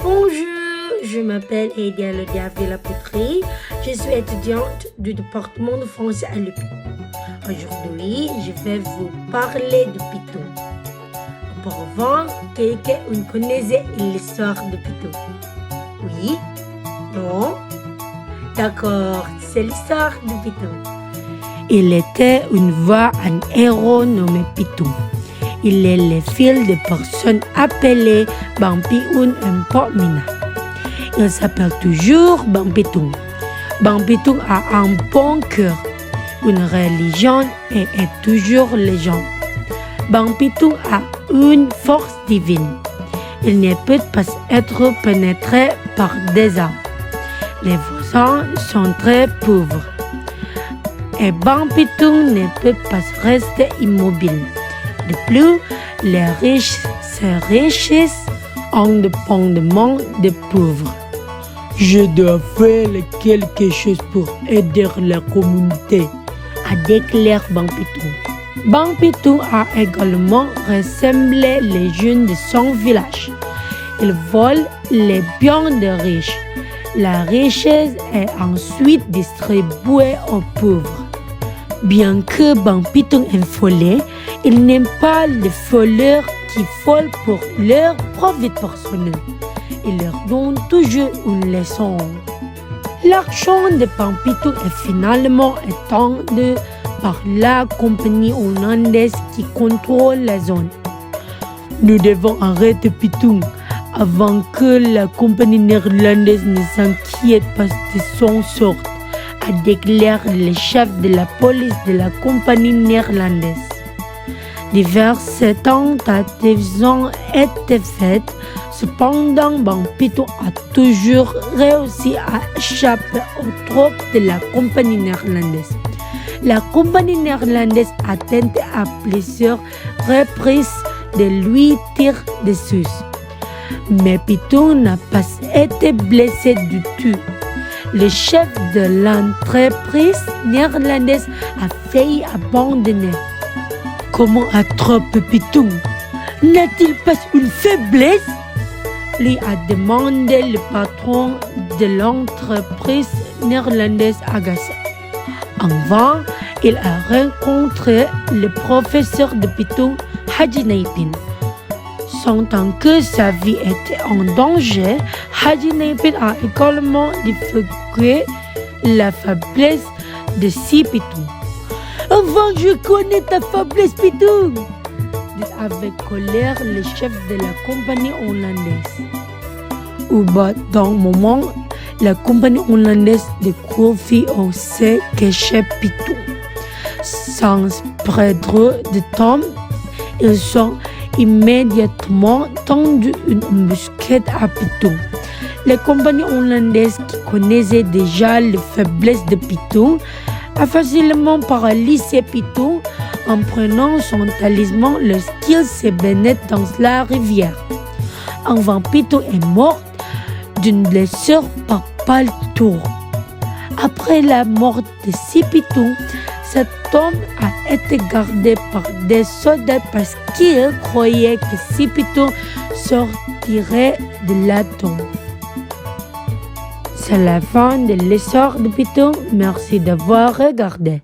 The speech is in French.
Bonjour, je m'appelle Ediane Diavila-Poutry. Je suis étudiante du département de français à l'UP. Aujourd'hui, je vais vous parler de Python. Auparavant, quelqu'un connaissait l'histoire de Python? Oui? Non? D'accord, c'est l'histoire de Python. Il était une fois un héros nommé Python. Il est le fils de personnes appelées Bang-Pi-Un et Port-Mina. Il s'appelle toujours Bang-Pi-Tung. Bang-Pi-Tung a un bon cœur, une religion et est toujours légende. Bang-Pi-Tung a une force divine. Il ne peut pas être pénétré par des arbres. Les voisins sont très pauvres. Et Bang-Pi-Tung ne peut pas rester immobile. De plus, les riches s'enrichissent indépendamment des pauvres. Je dois faire quelque chose pour aider la communauté, a déclaré Bang-Pi-Tung. Bang-Pi-Tung a également rassemblé les jeunes de son village. Il vole les biens des riches. La richesse est ensuite distribuée aux pauvres. Bien que Bang-Pi-Tung est volé, il n'aime pas les voleurs qui volent pour leur profit personnel. Il leur donne toujours une leçon. L'argent de Bang-Pi-Tung est finalement étendu par la compagnie hollandaise qui contrôle la zone. Nous devons arrêter Python avant que la compagnie néerlandaise ne s'inquiète pas de son sort, a déclaré le chef de la police de la compagnie néerlandaise. Diverses tentatives ont été faites, cependant Bang-Pi-Tung a toujours réussi à échapper aux troupes de la compagnie néerlandaise. La compagnie néerlandaise a tenté à plusieurs reprises de lui tirer dessus. Mais Python n'a pas été blessé du tout. Le chef de l'entreprise néerlandaise a failli abandonner. Comment attraper Python? N'a-t-il pas une faiblesse? Lui a demandé le patron de l'entreprise néerlandaise agacé. En vain, il a rencontré le professeur de Python, Haji Naipin. Sentant que sa vie était en danger, Haji Naipin a également divulgué la faiblesse de Python. Avant, je connais ta faiblesse, Python, dit avec colère le chef de la compagnie hollandaise. Dans le moment, la compagnie hollandaise découvrit aussi que chez Python. Sans perdre de temps, ils ont immédiatement tendu une embuscade à Python. La compagnie hollandaise, qui connaissait déjà les faiblesses de Python, a facilement paralysé Python en prenant son talisman lorsqu'il se baignait dans la rivière. Enfin, Python est mort d'une blessure par balle tour. Après la mort de Python, cet homme a été gardé par des soldats parce qu'ils croyaient que Python sortirait de la tombe. C'est la fin de l'histoire de Python. Merci d'avoir regardé.